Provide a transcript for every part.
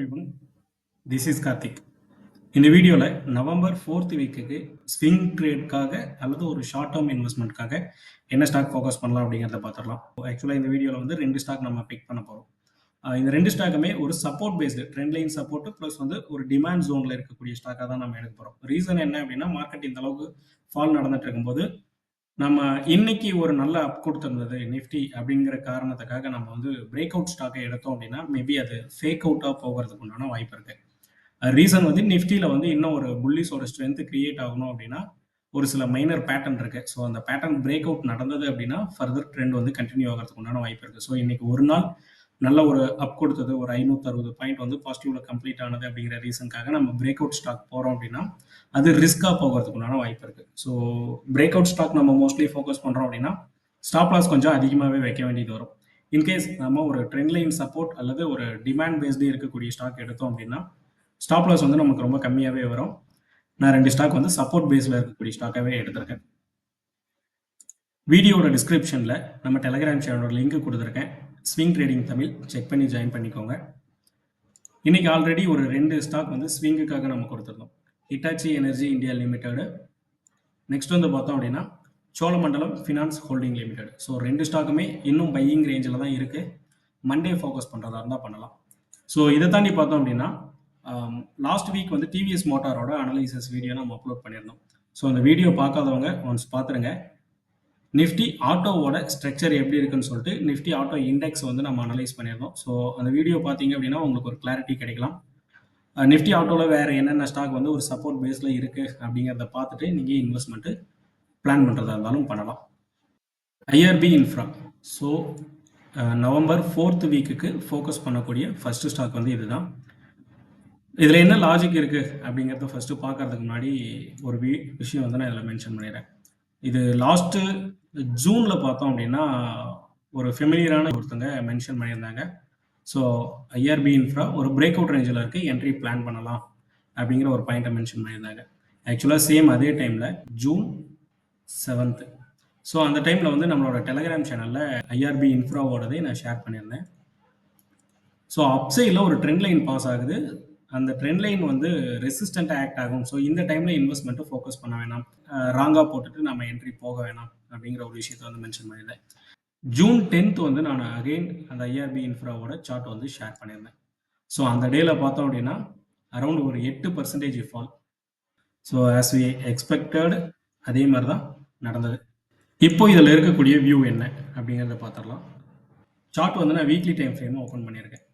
everyone. This is Karthik. இந்த வீடியோவில் November 4th வீக்குக்கு ஸ்விங் ட்ரேட்காக அல்லது ஒரு ஷார்ட் டேர்ம் இன்வெஸ்ட்மெண்ட்காக என்ன ஸ்டாக் ஃபோக்கஸ் பண்ணலாம் அப்படிங்கிறத பார்த்துடலாம். ஆக்சுவலாக இந்த வீடியோவில் வந்து 2 ஸ்டாக் நம்ம பிக் பண்ண போகிறோம். இந்த 2 ஸ்டாக்குமே ஒரு support based trend line support plus வந்து ஒரு டிமாண்ட் ஜோனில் இருக்கக்கூடிய ஸ்டாக்காக தான் நம்ம எடுக்க போகிறோம். ரீசன் என்ன அப்படின்னா, மார்க்கெட் இந்த அளவுக்கு ஃபால் நடந்துட்டு இருக்கும்போது நம்ம இன்னைக்கு ஒரு நல்ல அப் கொடுத்துருந்தது நிஃப்டி அப்படிங்கிற காரணத்துக்காக நம்ம வந்து பிரேக் அவுட் ஸ்டாக்கை எடுத்தோம் அப்படின்னா மேபி அது ஃபேக் அவுட்டாக போகிறதுக்கு உண்டான வாய்ப்பு இருக்கு. ரீசன் வந்து நிஃப்டியில் வந்து இன்னும் ஒரு புல்லிஸோட ஸ்ட்ரென்த் கிரியேட் ஆகணும் அப்படின்னா ஒரு சில மைனர் பேட்டர்ன் இருக்கு. ஸோ அந்த பேட்டர்ன் பிரேக் அவுட் நடந்தது அப்படின்னா ஃபர்தர் ட்ரெண்ட் வந்து கண்டினியூ ஆகிறதுக்கு உண்டான வாய்ப்பு இருக்கு. ஸோ இன்னைக்கு ஒரு நாள் நல்ல ஒரு அப் கொடுத்தது, ஒரு 560 பாயிண்ட் வந்து பாசிட்டிவ்ல கம்ப்ளீட் ஆனது அப்படிங்கிற ரீசனுக்காக நம்ம பிரேக் அவுட் ஸ்டாக் போகிறோம் அப்படின்னா அது ரிஸ்காக போகிறதுக்கு உண்டான வாய்ப்பு இருக்கு. ஸோ பிரேக் அவுட் ஸ்டாக் நம்ம மோஸ்ட்லி ஃபோக்கஸ் பண்ணுறோம் அப்படின்னா ஸ்டாப் லாஸ் கொஞ்சம் அதிகமாகவே வைக்க வேண்டியது வரும். இன்கேஸ் நம்ம ஒரு ட்ரெண்ட் லைன் சப்போர்ட் அல்லது ஒரு டிமாண்ட் பேஸ்டு இருக்கக்கூடிய ஸ்டாக் எடுத்தோம் அப்படின்னா ஸ்டாப் லாஸ் வந்து நமக்கு ரொம்ப கம்மியாகவே வரும். நான் 2 ஸ்டாக் வந்து சப்போர்ட் பேஸில் இருக்கக்கூடிய ஸ்டாக்காகவே எடுத்திருக்கேன். வீடியோட டிஸ்கிரிப்ஷனில் நம்ம டெலகிராம் சேனலோட லிங்க் கொடுத்துருக்கேன். ஸ்விங் ட்ரேடிங் தமிழ் செக் பண்ணி ஜாயின் பண்ணிக்கோங்க. இன்னைக்கு ஆல்ரெடி ஒரு 2 ஸ்டாக் வந்து ஸ்விங்குக்காக நம்ம கொடுத்துருந்தோம். Hitachi energy India limited, next வந்து பார்த்தோம் அப்படின்னா Cholamandalam finance holding limited. So 2 ஸ்டாக்குமே இன்னும் பையிங் ரேஞ்சில் தான் இருக்குது. மண்டே ஃபோக்கஸ் பண்ணுறதா இருந்தால் பண்ணலாம். ஸோ இதை தாண்டி பார்த்தோம் அப்படின்னா லாஸ்ட் வீக் வந்து டிவிஎஸ் மோட்டாரோட அனலைசஸ் வீடியோ நம்ம அப்லோட் பண்ணியிருந்தோம். ஸோ அந்த வீடியோ பார்க்காதவங்க ஒன்ஸ் பார்த்துருங்க. நிஃப்டி ஆட்டோவோட ஸ்ட்ரக்சர் எப்படி இருக்குன்னு சொல்லிட்டு நிஃப்டி ஆட்டோ இண்டெக்ஸ் வந்து நம்ம அனலைஸ் பண்ணியிருந்தோம். ஸோ அந்த வீடியோ பார்த்தீங்க அப்படின்னா உங்களுக்கு ஒரு கிளாரிட்டி கிடைக்கலாம். நிஃப்டி ஆட்டோவில் வேறு என்னென்ன ஸ்டாக் வந்து ஒரு சப்போர்ட் பேஸில் இருக்குது அப்படிங்கிறத பார்த்துட்டு நீங்கள் இன்வெஸ்ட்மெண்ட்டு பிளான் பண்ணுறதா இருந்தாலும் பண்ணலாம். IRB infra. So November 4th வீக்குக்கு ஃபோக்கஸ் பண்ணக்கூடிய ஃபஸ்ட்டு ஸ்டாக் வந்து இதுதான். இதில் என்ன லாஜிக் இருக்குது அப்படிங்கிறத ஃபஸ்ட்டு பார்க்கறதுக்கு முன்னாடி ஒரு விஷயம் வந்து நான் இதில் மென்ஷன் பண்ணிடுறேன். இது லாஸ்ட்டு ஜூனில் பார்த்தோம் அப்படின்னா ஒரு ஃபெமிலியரான ஒருத்தங்க மென்ஷன் பண்ணியிருந்தாங்க. ஸோ ஐஆர்பி இன்ஃப்ரா ஒரு பிரேக் அவுட் ரேஞ்சில் இருக்குது, என்ட்ரி பிளான் பண்ணலாம் அப்படிங்கிற ஒரு பாயிண்ட்டை மென்ஷன் பண்ணியிருந்தாங்க. ஆக்சுவலாக சேம் அதே டைமில் ஜூன் 7th. ஸோ அந்த டைமில் வந்து நம்மளோட டெலகிராம் சேனலில் ஐஆர்பி இன்ஃப்ராவோடதே நான் ஷேர் பண்ணியிருந்தேன். ஸோ அப்சைடில் ஒரு ட்ரெண்ட் லைன் பாஸ் ஆகுது. அந்த ட்ரெண்ட் லைன் வந்து ரெசிஸ்டண்ட்டாக ஆக்ட் ஆகும். ஸோ இந்த டைமில் இன்வெஸ்ட்மெண்ட்டு ஃபோக்கஸ் பண்ண வேணாம், ராங்காக போட்டுட்டு நம்ம என்ட்ரி போக வேணாம் அப்படிங்கிற ஒரு விஷயத்தை வந்து மென்ஷன் பண்ணியிருந்தேன். ஜூன் 10th வந்து நான் அகெயின் அந்த ஐஆர்பி இன்ஃப்ராவோட சார்ட் வந்து ஷேர் பண்ணியிருந்தேன். ஸோ அந்த டேயில் பார்த்தோம் அப்படின்னா அரௌண்ட் ஒரு 8% fall. So as we expected அதே மாதிரி தான் நடந்தது. இப்போ இதில் இருக்கக்கூடிய வியூ என்ன அப்படிங்கிறத பார்த்துடலாம். சார்ட் வந்து நான் வீக்லி டைம் ஃப்ரேம் ஓப்பன் பண்ணியிருக்கேன்.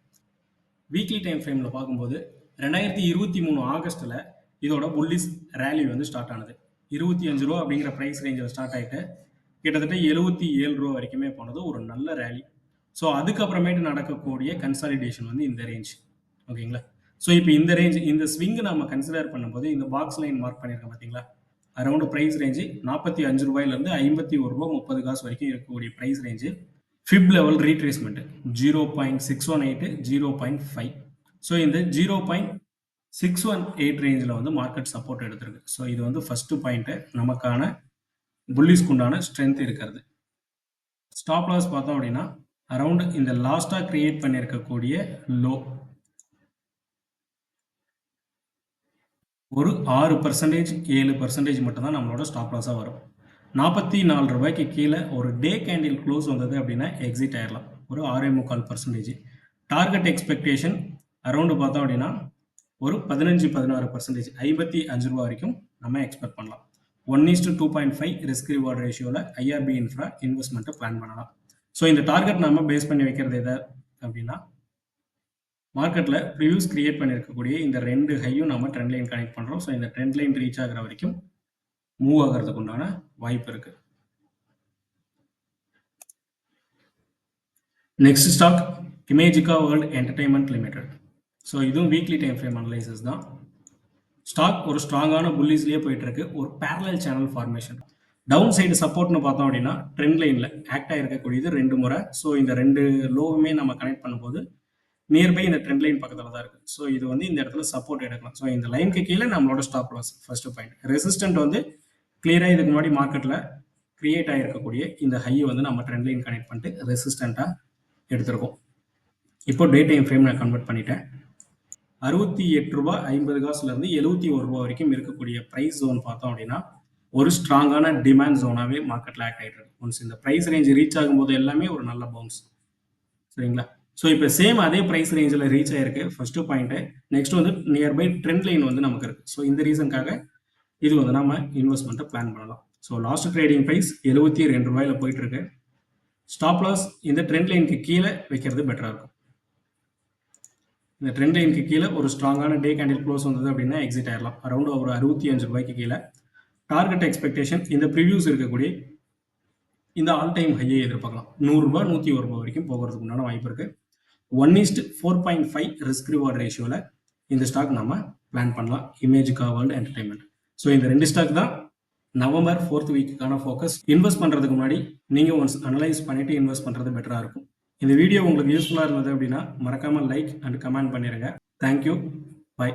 வீக்லி டைம் ஃப்ரேமில் பார்க்கும்போது 2023 ஆகஸ்ட்டில் இதோட புல்லிஸ் ரேலி வந்து ஸ்டார்ட் ஆனது. 25 ரூபா அப்படிங்கிற ப்ரைஸ் ரேஞ்சில் ஸ்டார்ட் ஆகிட்டு கிட்டத்தட்ட 77 ரூபா வரைக்குமே போனது ஒரு நல்ல ரேலி. ஸோ அதுக்கப்புறமேட்டு நடக்கக்கூடிய கன்சாலிடேஷன் வந்து இந்த ரேஞ்ச். ஓகேங்களா? ஸோ இப்போ இந்த ரேஞ்ச், இந்த ஸ்விங்கு நம்ம கன்சிடர் பண்ணும்போது இந்த பாக்ஸ் லைன் மார்க் பண்ணியிருக்கேன் பார்த்தீங்களா, அரௌண்ட் ப்ரைஸ் ரேஞ்சு 45 ரூபாயிலேருந்து 51 ரூபா 30 காசு வரைக்கும் இருக்கக்கூடிய price range. Fib level retracement 0.618 0.5. So இந்த 0.618 ரேஞ்சில் வந்து மார்க்கெட் சப்போர்ட் எடுத்திருக்கு. ஸோ இது வந்து ஃபர்ஸ்ட் பாயிண்ட்டு, நமக்கான புல்லிஸ்க்குண்டான ஸ்ட்ரென்த் இருக்கிறது. ஸ்டாப் லாஸ் பார்த்தோம் அப்படின்னா அரௌண்ட் இந்த லாஸ்ட்டாக கிரியேட் பண்ணியிருக்கக்கூடிய லோ ஒரு 6% 7% மட்டும்தான் நம்மளோட ஸ்டாப் லாஸாக வரும். 44 ரூபாய்க்கு கீழே ஒரு டே கேண்டில் க்ளோஸ் வந்தது அப்படின்னா எக்ஸிட் ஆயிடலாம், ஒரு 6.25%. டார்கெட் எக்ஸ்பெக்டேஷன் அரௌண்டு பார்த்தோம் அப்படின்னா ஒரு 15-16%, 55 ரூபா வரைக்கும் நம்ம எக்ஸ்பெக்ட் பண்ணலாம். 1:2.5 ரிஸ்க் ரிவார்ட் ரேஷியோவில் ஐஆர்பி இன்ஃப்ரா இன்வெஸ்ட்மெண்ட்டை பிளான் பண்ணலாம். ஸோ இந்த டார்கெட் நம்ம பேஸ் பண்ணி வைக்கிறது எதை அப்படின்னா மார்க்கெட்டில் ப்ரிவியூஸ் கிரியேட் பண்ணியிருக்கக்கூடிய இந்த 2 ஹையும் நம்ம ட்ரெண்ட் லைன் கனெக்ட் பண்ணுறோம். ஸோ இந்த ட்ரெண்ட் லைன் ரீச் ஆகிற வரைக்கும் மூவ் ஆகிறதுக்கு உண்டான வாய்ப்பு இருக்கு. Next stock Imagica world entertainment limited. So இதுவும் வீக்லி டைம் ஃப்ரேம் அனலைசஸ் தான். ஸ்டாக் ஒரு ஸ்ட்ராங்கான புல்லிஸ்லேயே போயிட்டு இருக்கு. ஒரு parallel channel formation. Down side சப்போர்ட்னு பார்த்தோம் அப்படின்னா ட்ரெண்ட் லைனில் ஆக்ட் ஆகிருக்கக்கூடியது 2 முறை. ஸோ இந்த 2 லோவுமே நம்ம கனெக்ட் பண்ணும்போது நியர்பை இந்த ட்ரெண்ட் லைன் பக்கத்தில் தான் இருக்குது. ஸோ இது வந்து இந்த இடத்துல சப்போர்ட் எடுக்கலாம். ஸோ இந்த லைனுக்கு கீழே நம்மளோட stop loss first point. Resistant வந்து கிளியராக இதுக்கு முன்னாடி மார்க்கெட்டில் கிரியேட் ஆகிருக்கக்கூடிய இந்த ஹையை வந்து நம்ம ட்ரெண்ட் லைன் கனெக்ட் பண்ணிட்டு ரெசிஸ்டண்ட்டாக எடுத்திருக்கோம். இப்போ டே டைம் ஃப்ரேம் நான் கன்வெர்ட் பண்ணிட்டேன். ₹68.50 ₹71 வரைக்கும் இருக்கக்கூடிய பிரைஸ் ஜோன் பார்த்தோம் அப்படின்னா ஒரு ஸ்ட்ராங்கான டிமாண்ட் ஜோனாவே மார்க்கெட்ல ஆக்ட் ஆயிட்டு இருக்கு. ஒன்ஸ் இந்த பிரைஸ் ரேஞ்ச் ரீச் ஆகும்போது எல்லாமே ஒரு நல்ல பவுன்ஸ். சரிங்களா? ஸோ இப்போ சேம் அதே பிரைஸ் ரேஞ்சில் ரீச் ஆயிருக்கு ஃபர்ஸ்ட் பாயிண்ட். நெக்ஸ்ட் வந்து நியர்பை ட்ரெண்ட் லைன் வந்து நமக்கு இருக்கு. ஸோ இந்த ரீசனுக்காக இது வந்து நம்ம இன்வெஸ்ட்மெண்ட்டை பிளான் பண்ணலாம். ஸோ லாஸ்ட் ட்ரேடிங் ப்ரைஸ் ₹72 போயிட்டு இருக்கு. ஸ்டாப் லாஸ் இந்த ட்ரெண்ட் லைனுக்கு கீழே வைக்கிறது பெட்டராக இருக்கும். இந்த ட்ரெண்ட் லைனுக்கு கீழே ஒரு ஸ்ட்ராங்கான டே கேண்டில் க்ளோஸ் வந்தது அப்படின்னா எக்ஸிட் ஆயிடலாம். அரௌண்ட் ஒரு ₹65 கீழே. டார்கெட் எக்ஸ்பெக்டேஷன் இந்த ப்ரிவியூஸ் இருக்கக்கூடிய இந்த ஆல் டைம் ஹையை எதிர்பார்க்கலாம். ₹100 ₹101 வரைக்கும் போகிறதுக்கு உண்டான வாய்ப்பு இருக்கு. 1:4.5 ரிஸ்க் ரிவார்ட் ரேஷியோவில் இந்த ஸ்டாக் நம்ம பிளான் பண்ணலாம். இமேஜிகா வேர்ல்டு என்டர்டைன்மெண்ட். ஸோ இந்த 2 ஸ்டாக் தான் நவம்பர் 4th வீக்குக்கான ஃபோக்கஸ். இன்வெஸ்ட் பண்ணுறதுக்கு முன்னாடி நீங்கள் ஒன்ஸ் அனலைஸ் பண்ணிவிட்டு இன்வெஸ்ட் பண்ணுறது பெட்டராக இருக்கும். இந்த வீடியோ உங்களுக்கு யூஸ்ஃபுல்லாக இருந்தது அப்படின்னா மறக்காமல் லைக் அண்ட் கமெண்ட் பண்ணிடுங்க. தேங்க்யூ. பை.